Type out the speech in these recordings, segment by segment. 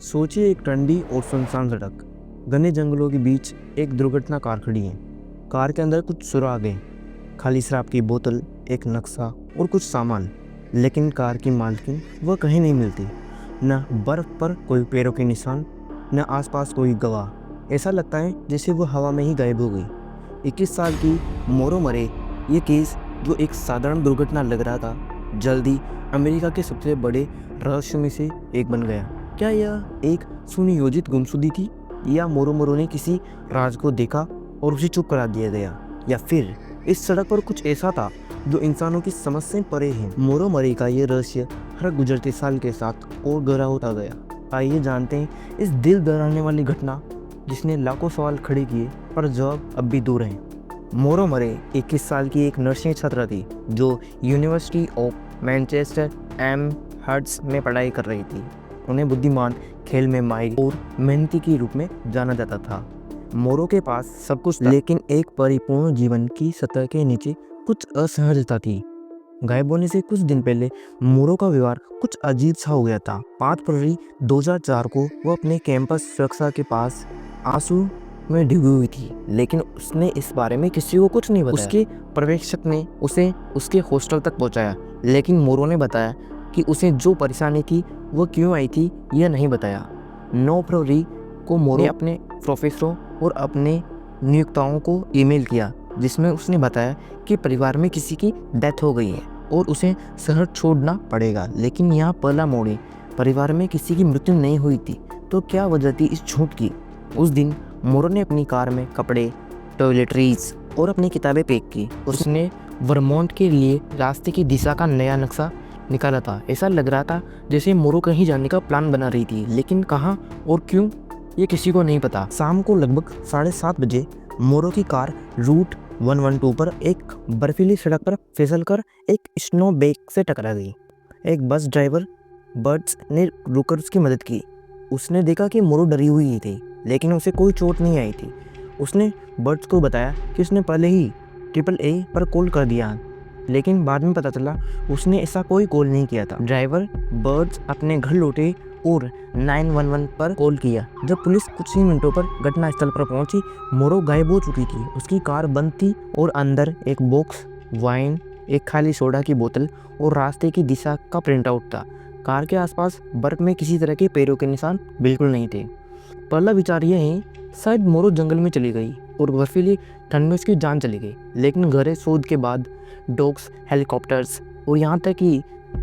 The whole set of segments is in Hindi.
सोचिए एक ठंडी और सुनसान सड़क, घने जंगलों के बीच एक दुर्घटना कार खड़ी है। कार के अंदर कुछ सुराग हैं, खाली शराब की बोतल, एक नक्शा और कुछ सामान। लेकिन कार की मालकिन वह कहीं नहीं मिलती। न बर्फ पर कोई पैरों के निशान, न आसपास कोई गवाह। ऐसा लगता है जैसे वो हवा में ही गायब हो गई। 21 साल की मोरो मरे, ये केस जो एक साधारण दुर्घटना लग रहा था, जल्दी अमेरिका के सबसे बड़े रहस्य में से एक बन गया। क्या यह एक सुनियोजित गुमशुदगी थी, या मोरो ने किसी राज को देखा और उसे चुप करा दिया गया, या फिर इस सड़क पर कुछ ऐसा था जो इंसानों की समझ से परे है। मोरो मरे का ये रहस्य हर गुजरते साल के साथ और गहरा होता गया। आइए जानते हैं इस दिल दहलाने वाली घटना जिसने लाखों सवाल खड़े किए पर जवाब अब भी दूर हैं। मोरो मरे 21 साल की एक नर्सिंग छात्रा थी जो यूनिवर्सिटी ऑफ मैनचेस्टर एम हर्ट्स में पढ़ाई कर रही थी। उन्हें बुद्धिमान, खेल में माहिर और मेहनती के रूप में जाना जाता था। मोरो के पास सब कुछ था, लेकिन एक परिपूर्ण जीवन की सतह के नीचे कुछ असहजता थी। गायब होने से कुछ दिन पहले मोरो का व्यवहार कुछ अजीब सा हो गया था। 5 फरवरी 2004 को वो अपने कैंपस सुरक्षा के पास आंसू में डूबी हुई थी, लेकिन उसने इस बारे में किसी को कुछ नहीं बताया। उसके पर्यवेक्षक ने उसे उसके हॉस्टल तक पहुंचाया, लेकिन मोरो ने बताया कि उसे जो परेशानी थी वो क्यों आई थी यह नहीं बताया। 9 फरवरी को मोरो ने अपने प्रोफेसरों और अपने नियोक्ताओं को ईमेल किया, जिसमें उसने बताया कि परिवार में किसी की डेथ हो गई है और उसे शहर छोड़ना पड़ेगा। लेकिन यहाँ पहला मोड़ है, परिवार में किसी की मृत्यु नहीं हुई थी, तो क्या वजह थी इस झूठ की। उस दिन मोरो ने अपनी कार में कपड़े, टॉयलेटरीज और अपनी किताबें पैक की। उसने वर्मोंट के लिए रास्ते की दिशा का नया नक्शा निकाला था। ऐसा लग रहा था जैसे मोरो कहीं जाने का प्लान बना रही थी, लेकिन कहाँ और क्यों ये किसी को नहीं पता। शाम को लगभग 7:30 बजे मोरो की कार रूट 112 पर एक बर्फीली सड़क पर फिसलकर एक स्नो बैग से टकरा गई। एक बस ड्राइवर बर्ड्स ने रुककर उसकी मदद की। उसने देखा कि मोरो डरी हुई थी, लेकिन उसे कोई चोट नहीं आई थी। उसने बर्ड्स को बताया कि उसने पहले ही AAA पर कॉल कर दिया, लेकिन बाद में पता चला उसने ऐसा कोई कॉल नहीं किया था। ड्राइवर बर्ड्स अपने घर लौटे और 911 पर कॉल किया। जब पुलिस कुछ ही मिनटों पर घटनास्थल पर पहुंची, मोरो गायब हो चुकी थी। उसकी कार बंद थी और अंदर एक बॉक्स वाइन, एक खाली सोडा की बोतल और रास्ते की दिशा का प्रिंट आउट था। कार के आसपास बर्फ में किसी तरह के पैरों के निशान बिल्कुल नहीं थे। पहला विचार यह है, शायद मोरो जंगल में चली गई और बर्फीली ठंड में उसकी जान चली गई। लेकिन गहरे शोध के बाद डॉग्स, हेलीकॉप्टर्स और यहाँ तक कि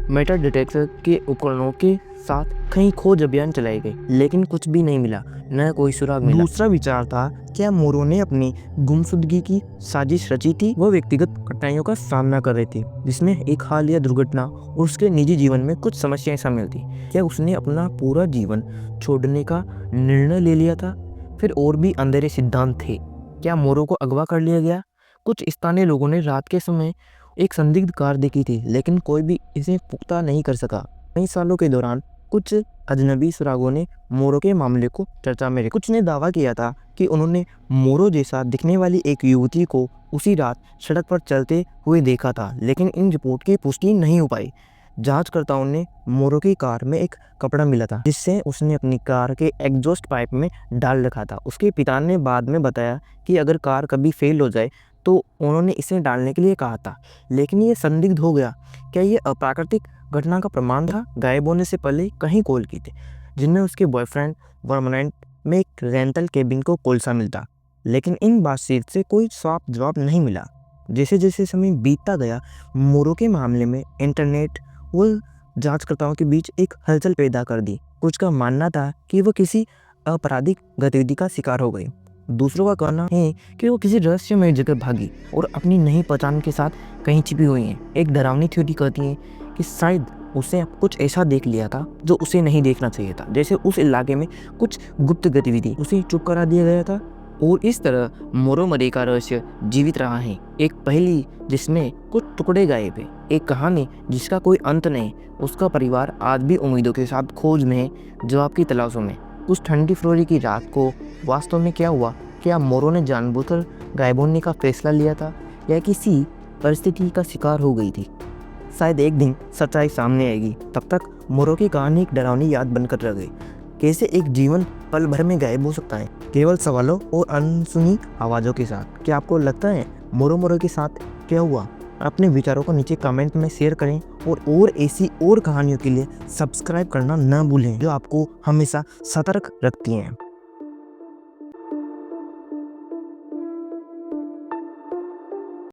मेटल डिटेक्टर के उपकरणों के साथ कई खोज अभियान चलाए गए, लेकिन कुछ भी नहीं मिला, न कोई सुराग मिला। दूसरा विचार था, क्या मोरो ने अपनी गुमशुदगी की साजिश रची थी। वह व्यक्तिगत कठिनाइयों का सामना कर रही थी, जिसमें एक हालिया दुर्घटना और उसके निजी जीवन में कुछ समस्याएं शामिल थी। क्या उसने अपना पूरा जीवन छोड़ने का निर्णय ले लिया था? फिर और भी अंधेरे सिद्धांत थे। क्या मोरो को अगवा कर लिया गया? कुछ स्थानीय लोगों ने रात के समय एक संदिग्ध कार देखी थी, लेकिन कोई भी इसे पुख्ता नहीं कर सका। कई सालों के दौरान कुछ अजनबी सुरागों ने मोरो के मामले को चर्चा में रखा। कुछ ने दावा किया था कि उन्होंने मोरो जैसा दिखने वाली एक युवती को उसी रात सड़क पर चलते हुए देखा था, लेकिन इन रिपोर्ट की पुष्टि नहीं हो पाई। जांचकर्ताओं ने मोरो की कार में एक कपड़ा मिला था, जिससे उसने अपनी कार के एग्जॉस्ट पाइप में डाल रखा था। उसके पिता ने बाद में बताया कि अगर कार कभी फेल हो जाए तो उन्होंने इसे डालने के लिए कहा था, लेकिन ये संदिग्ध हो गया। क्या ये अप्राकृतिक घटना का प्रमाण था? गायब होने से पहले कहीं कॉल की थी, जिनमें उसके बॉयफ्रेंड वर्मोंट में एक रेंटल केबिन को कॉल शामिल था, लेकिन इन बातचीत से कोई साफ जवाब नहीं मिला। जैसे जैसे समय बीतता गया, मोरो के मामले में इंटरनेट व जांचकर्ताओं के बीच एक हलचल पैदा कर दी। कुछ का मानना था कि वह किसी आपराधिक गतिविधि का शिकार हो गई। दूसरों का कहना है कि वो किसी रहस्यमय जगह भागी और अपनी नई पहचान के साथ कहीं छिपी हुई है। एक डरावनी थ्योरी कहती है कि शायद उसे कुछ ऐसा देख लिया था जो उसे नहीं देखना चाहिए था, जैसे उस इलाके में कुछ गुप्त गतिविधि, उसे चुप करा दिया गया था। और इस तरह मोरो मरे का रहस्य जीवित रहा है। एक पहेली जिसमें कुछ टुकड़े गायब है, एक कहानी जिसका कोई अंत नहीं। उसका परिवार आज भी उम्मीदों के साथ खोज में है, जवाब की तलाशों में। उस ठंडी फरवरी की रात को वास्तव में क्या हुआ? क्या मोरो ने जानबूझकर गायब होने का फैसला लिया था, या किसी परिस्थिति का शिकार हो गई थी? शायद एक दिन सच्चाई सामने आएगी। तब तक मोरो की कहानी एक डरावनी याद बनकर रह गई। कैसे एक जीवन पल भर में गायब हो सकता है, केवल सवालों और अनसुनी आवाज़ों के साथ। क्या आपको लगता है मोरो मोरो के साथ क्या हुआ? अपने विचारों को नीचे कमेंट में शेयर करें और ऐसी और कहानियों के लिए सब्सक्राइब करना ना भूलें जो आपको हमेशा सतर्क रखती हैं।